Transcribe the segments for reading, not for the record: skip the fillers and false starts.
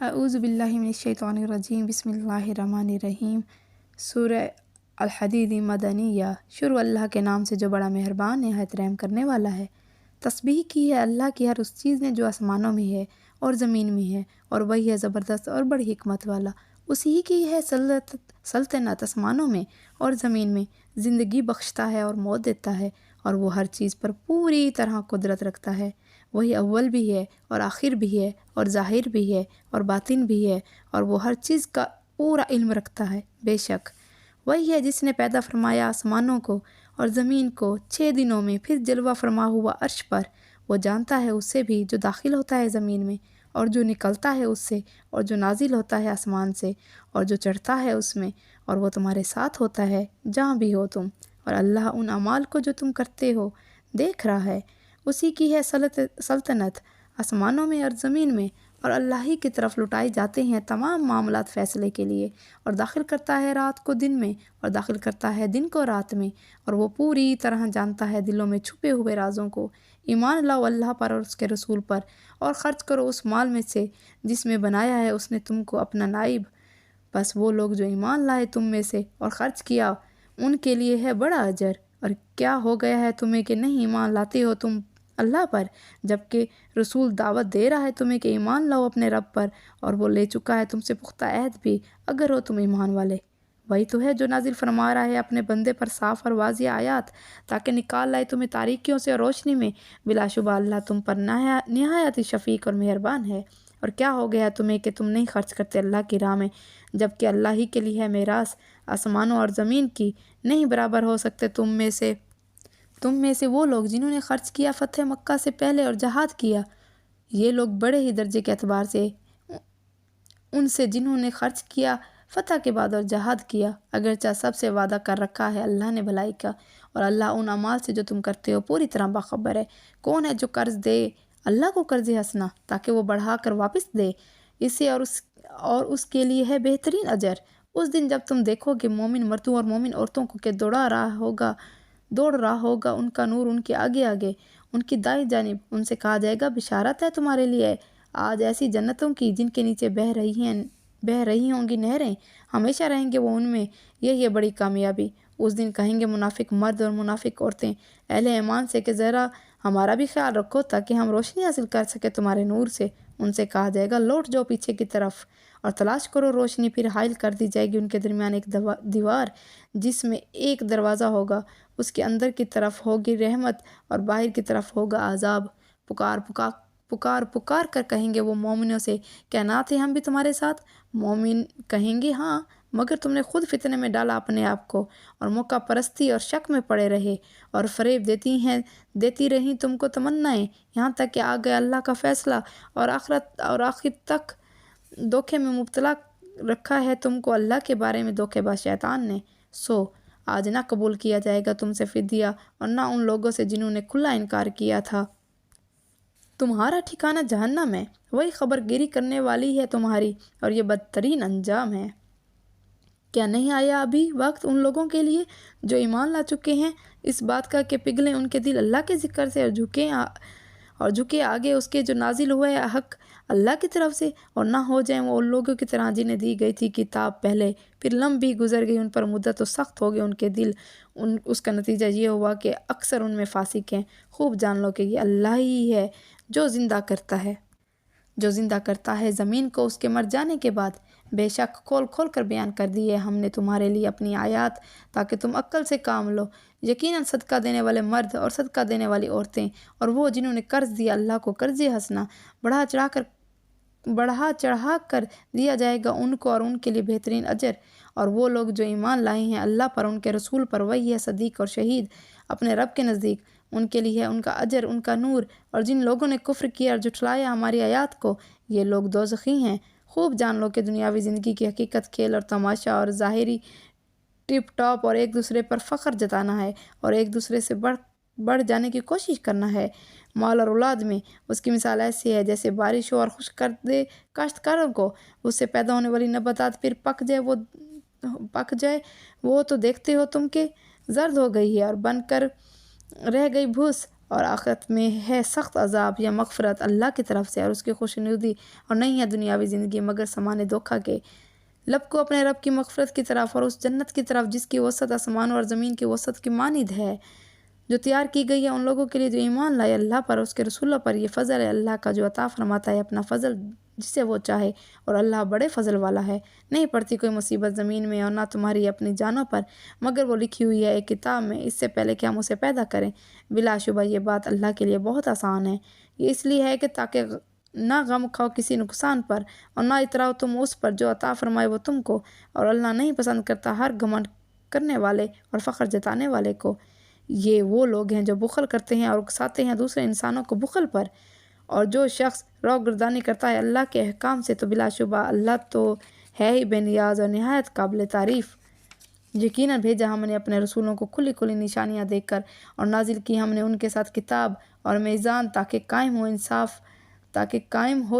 अऊज़ु बिल्लाहि मिनश्शैतानिर्रजीम बिस्मिल्लाहिर्रहमानिर्रहीम। सूरह अल-हदीद मदनिया। शुरू अल्लाह के नाम से जो बड़ा मेहरबान निहायत रहम करने वाला है। तस्बीह की है अल्लाह की हर उस चीज़ ने जो आसमानों में है और ज़मीन में है, और वही है ज़बरदस्त और बड़ी हिकमत वाला। उसी की है सल्तनत आसमानों में और ज़मीन में, ज़िंदगी बख्शता है और मौत देता है, और वो हर चीज़ पर पूरी तरह कुदरत रखता है। वही अव्वल भी है और आखिर भी है और ज़ाहिर भी है और बातिन भी है, और वो हर चीज़ का पूरा इल्म रखता है। बेशक वही है जिसने पैदा फरमाया आसमानों को और ज़मीन को 6 दिनों में, फिर जलवा फरमा हुआ अर्श पर। वो जानता है उससे भी जो दाखिल होता है ज़मीन में और जो निकलता है उससे, और जो नाजिल होता है आसमान से और जो चढ़ता है उसमें, और वो तुम्हारे साथ होता है जहाँ भी हो तुम। और अल्लाह उन अमाल को जो तुम करते हो देख रहा है। उसी की है सल्तनत आसमानों में और ज़मीन में, और अल्लाह ही की तरफ लुटाए जाते हैं तमाम मामलात फ़ैसले के लिए। और दाखिल करता है रात को दिन में और दाखिल करता है दिन को रात में, और वो पूरी तरह जानता है दिलों में छुपे हुए राज़ों को। ईमान लाओ अल्लाह पर और उसके रसूल पर, और ख़र्च करो उस माल में से जिसमें बनाया है उसने तुमको अपना नाइब। बस वो लोग जो ईमान लाए तुम में से और ख़र्च किया, उनके लिए है बड़ा अजर। और क्या हो गया है तुम्हें कि नहीं ईमान लाते हो तुम अल्लाह पर, जबकि रसूल दावत दे रहा है तुम्हें कि ईमान लाओ अपने रब पर, और वो ले चुका है तुमसे पुख्ता अहद भी, अगर हो तुम ईमान वाले। वही तो है जो नाजिल फरमा रहा है अपने बंदे पर साफ़ और वाज़िह आयात, ताकि निकाल लाए तुम्हें तारीकियों से और रोशनी में। बिलाशुबा अल्लाह तुम पर निहायत ही शफ़ीक और मेहरबान है। और क्या हो गया तुम्हें कि तुम नहीं खर्च करते अल्लाह की राह में, जबकि अल्लाह ही के लिए है मेरास आसमानों और ज़मीन की। नहीं बराबर हो सकते तुम में से वो लोग जिन्होंने खर्च किया फ़तह मक्का से पहले और जहाद किया। ये लोग बड़े ही दर्जे के एतबार से उनसे जिन्होंने खर्च किया फ़तह के बाद और जहाद किया, अगरचा सबसे वादा कर रखा है अल्लाह ने भलाई का। और अल्लाह उन अमाल से जो तुम करते हो पूरी तरह बाखबर है। कौन है जो कर्ज़ दे अल्लाह को कर्ज़ हसना, ताकि वो बढ़ा कर वापस दे इसे, और उसके लिए है बेहतरीन अजर। उस दिन जब तुम देखोगे मोमिन मर्दों और मोमिन औरतों को कि दौड़ रहा होगा उनका नूर उनके आगे आगे, उनकी दाईं जानिब। उनसे कहा जाएगा बिशारत है तुम्हारे लिए आज ऐसी जन्नतों की जिनके नीचे बह रही होंगी नहरें, हमेशा रहेंगे वो उनमें। यही है बड़ी कामयाबी। उस दिन कहेंगे मुनाफिक मर्द और मुनाफिक औरतें अहले ईमान से कि ज़रा हमारा भी ख्याल रखो ताकि हम रोशनी हासिल कर सके तुम्हारे नूर से। उनसे कहा जाएगा लौट जाओ पीछे की तरफ और तलाश करो रोशनी। फिर हाइल कर दी जाएगी उनके दरमियान एक दीवार जिसमें एक दरवाज़ा होगा, उसके अंदर की तरफ होगी रहमत और बाहर की तरफ होगा आज़ाब। पुकार कर कहेंगे वो मोमिनों से, क्या ना थे हम भी तुम्हारे साथ? मोमिन कहेंगे हाँ, मगर तुमने खुद फितने में डाला अपने आप को, और मौका परस्ती और शक में पड़े रहे, और फरेब देती रही तुमको तमन्नाएं, यहाँ तक कि आ गया अल्लाह का फ़ैसला, और आखिर तक धोखे में मुब्तला रखा है तुमको अल्लाह के बारे में धोखेबाज शैतान ने। सो आज ना कबूल किया जाएगा तुमसे फिदिया, और ना उन लोगों से जिन्होंने खुला इनकार किया था। तुम्हारा ठिकाना जहन्नम है, वही खबरगिरी करने वाली है तुम्हारी, और ये बदतरीन अंजाम है। क्या नहीं आया अभी वक्त उन लोगों के लिए जो ईमान ला चुके हैं इस बात का कि पिघले उनके दिल अल्लाह के ज़िक्र से, और झुके आगे उसके जो नाजिल हुआ है हक अल्लाह की तरफ से, और ना हो जाए वो उन लोगों की तरह जिन्हें दी गई थी किताब पहले, फिर लंबी गुजर गई उन पर मुद्दत तो सख्त हो गए उनके दिल। उसका नतीजा ये हुआ कि अक्सर उनमें फासिक हैं। खूब जान लो कि ये अल्लाह ही है जो ज़िंदा करता है ज़मीन को उसके मर जाने के बाद। बेशक खोल खोल कर बयान कर दी है हमने तुम्हारे लिए अपनी आयात ताकि तुम अक्ल से काम लो। यकीनन सदका देने वाले मर्द और सदका देने वाली औरतें, और वो जिन्होंने कर्ज दिया अल्लाह को कर्ज हसना, बढ़ा चढ़ा कर दिया जाएगा उनको और उनके लिए बेहतरीन अजर। और वो लोग जो ईमान लाए हैं अल्लाह पर उनके रसूल पर, वही है सदीक और शहीद अपने रब के नज़दीक, उनके लिए है उनका अजर उनका नूर। और जिन लोगों ने कुफ्र किया और जुठलाया हमारी आयात को, ये लोग दोज़खी हैं। खूब जान लो कि दुनियावी ज़िंदगी की हकीकत खेल और तमाशा और ज़ाहिरी टिप टॉप और एक दूसरे पर फ़ख्र जताना है और एक दूसरे से बढ़ जाने की कोशिश करना है। माल और औलाद में उसकी मिसाल ऐसी है जैसे बारिश हो और खुश कर दे काश्तकारों को, उससे पैदा होने वाली नबातात फिर पक जाए वो तो देखते हो तुम के ज़र्द हो गई है और बनकर रह गई भूस, اور آخرت میں ہے سخت عذاب یا مغفرت اللہ کی طرف سے اور اس کی خوشنودی، اور نہیں ہے دنیاوی زندگی مگر سامان دھوکہ کے۔ لب کو اپنے رب کی مغفرت کی طرف اور اس جنت کی طرف جس کی وسعت آسمانوں اور زمین کی وسعت کی مانند ہے، جو تیار کی گئی ہے ان لوگوں کے لیے جو ایمان لائے اللہ پر اور اس کے رسولوں پر۔ یہ فضل ہے اللہ کا جو عطا فرماتا ہے اپنا فضل جسے وہ چاہے، اور اللہ بڑے فضل والا ہے۔ نہیں پڑتی کوئی مصیبت زمین میں اور نہ تمہاری اپنی جانوں پر، مگر وہ لکھی ہوئی ہے ایک کتاب میں اس سے پہلے کہ ہم اسے پیدا کریں۔ بلا شبہ یہ بات اللہ کے لیے بہت آسان ہے۔ یہ اس لیے ہے کہ تاکہ نہ غم کھاؤ کسی نقصان پر اور نہ اتراؤ تم اس پر جو عطا فرمائے وہ تم کو، اور اللہ نہیں پسند کرتا ہر گھمنڈ کرنے والے اور فخر جتانے والے کو۔ یہ وہ لوگ ہیں جو بخل کرتے ہیں اور اکساتے ہیں دوسرے انسانوں کو بخل پر، اور جو شخص رو گردانی کرتا ہے اللہ کے احکام سے تو بلا شبہ اللہ تو ہے ہی بے نیاز اور نہایت قابل تعریف۔ یقیناً بھیجا ہم نے اپنے رسولوں کو کھلی کھلی نشانیاں دے کر، اور نازل کی ہم نے ان کے ساتھ کتاب اور میزان تاکہ قائم ہو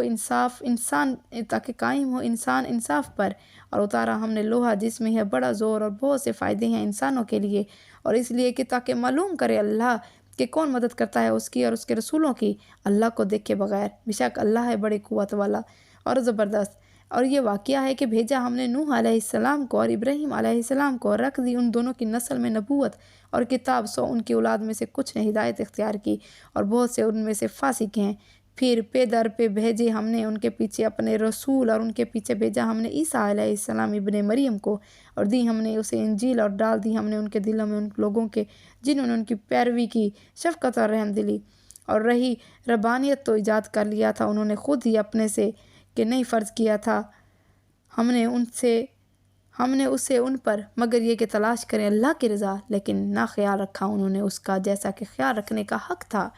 انسان انصاف پر، اور اتارا ہم نے لوہا جس میں ہے بڑا زور اور بہت سے فائدے ہیں انسانوں کے لیے، اور اس لیے کہ تاکہ معلوم کرے اللہ کہ کون مدد کرتا ہے اس کی اور اس کے رسولوں کی اللہ کو دیکھے بغیر۔ بے شک اللہ ہے بڑی قوت والا اور زبردست۔ اور یہ واقعہ ہے کہ بھیجا ہم نے نوح علیہ السلام کو اور ابراہیم علیہ السلام کو، اور رکھ دی ان دونوں کی نسل میں نبوت اور کتاب، سو ان کی اولاد میں سے کچھ نے ہدایت اختیار کی اور بہت سے ان میں سے فاسق ہیں۔ پھر پے در پہ بھیجے ہم نے ان کے پیچھے اپنے رسول، اور ان کے پیچھے بھیجا ہم نے عیسیٰ علیہ السلام ابن مریم کو، اور دی ہم نے اسے انجیل، اور ڈال دی ہم نے ان کے دلوں میں ان لوگوں کے جنہوں نے ان کی پیروی کی شفقت اور رحم دلی، اور رہی ربانیت تو ایجاد کر لیا تھا انہوں نے خود ہی اپنے سے کہ نہیں فرض کیا تھا ہم نے اسے ان پر، مگر یہ کہ تلاش کریں اللہ کی رضا، لیکن نہ خیال رکھا انہوں نے اس کا جیسا کہ خیال رکھنے کا حق تھا۔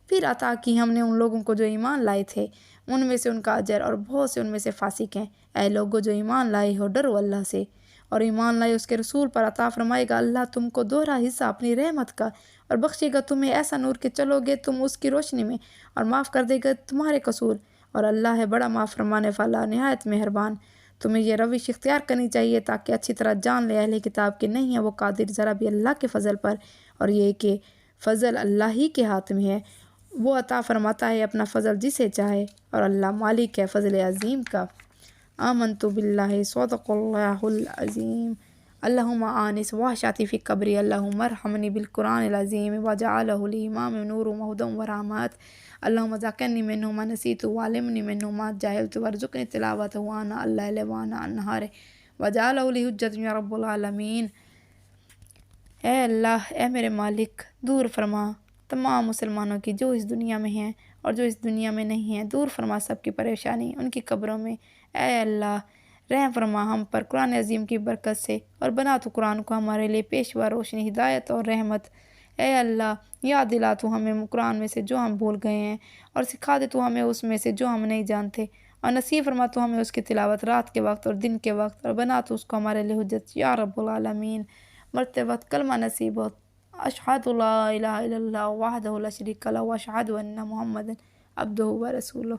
پھر عطا کی ہم نے ان لوگوں کو جو ایمان لائے تھے ان میں سے ان کا اجر، اور بہت سے ان میں سے فاسق ہیں۔ اے لوگو جو ایمان لائے ہو ڈرو اللہ سے اور ایمان لائے اس کے رسول پر۔ عطا فرمائے گا اللہ تم کو دوہرا حصہ اپنی رحمت کا، اور بخشے گا تمہیں ایسا نور کہ چلو گے تم اس کی روشنی میں، اور معاف کر دے گا تمہارے قصور، اور اللہ ہے بڑا معاف فرمانے والا نہایت مہربان۔ تمہیں یہ روش اختیار کرنی چاہیے تاکہ اچھی طرح جان لے اہل کتاب کہ نہیں ہے وہ قادر ذرا بھی اللہ کے فضل پر، اور یہ کہ فضل اللہ ہی کے ہاتھ میں ہے، وہ عطا فرماتا ہے اپنا فضل جسے چاہے، اور اللہ مالک ہے فضل عظیم کا۔ آمنت باللہ صدق اللہ العظیم۔ اللہم آنس وحشاتی فی قبری، اللہم ارحمنی بالقرآن العظیم وجعلہ لی امام نور و ہدی و رحمت، اللہم ذکرنی منہ ما نسیت وعلمنی منہ ما جہلت وارزقنی تلاوتہ آناء اللیل وآناء النہار وجعلہ لی حجۃ یا رب العالمین۔ اے اللہ، اے میرے مالک، دور فرما تمام مسلمانوں کی جو اس دنیا میں ہیں اور جو اس دنیا میں نہیں ہیں، دور فرما سب کی پریشانی ان کی قبروں میں۔ اے اللہ، رحم فرما ہم پر قرآن عظیم کی برکت سے، اور بنا تو قرآن کو ہمارے لیے پیشوا، روشنی، ہدایت اور رحمت۔ اے اللہ، یاد دلا تو ہمیں قرآن میں سے جو ہم بھول گئے ہیں، اور سکھا دے تو ہمیں اس میں سے جو ہم نہیں جانتے، اور نصیب فرما تو ہمیں اس کی تلاوت رات کے وقت اور دن کے وقت، اور بنا تو اس کو ہمارے لیے حجت یا رب العالمین۔ مرتے وقت کلمہ نصیب ہو، اشہد لا الہ الا اللہ وحدہ لا شریک لہ واشہد ان محمد عبدہ ورسولہ۔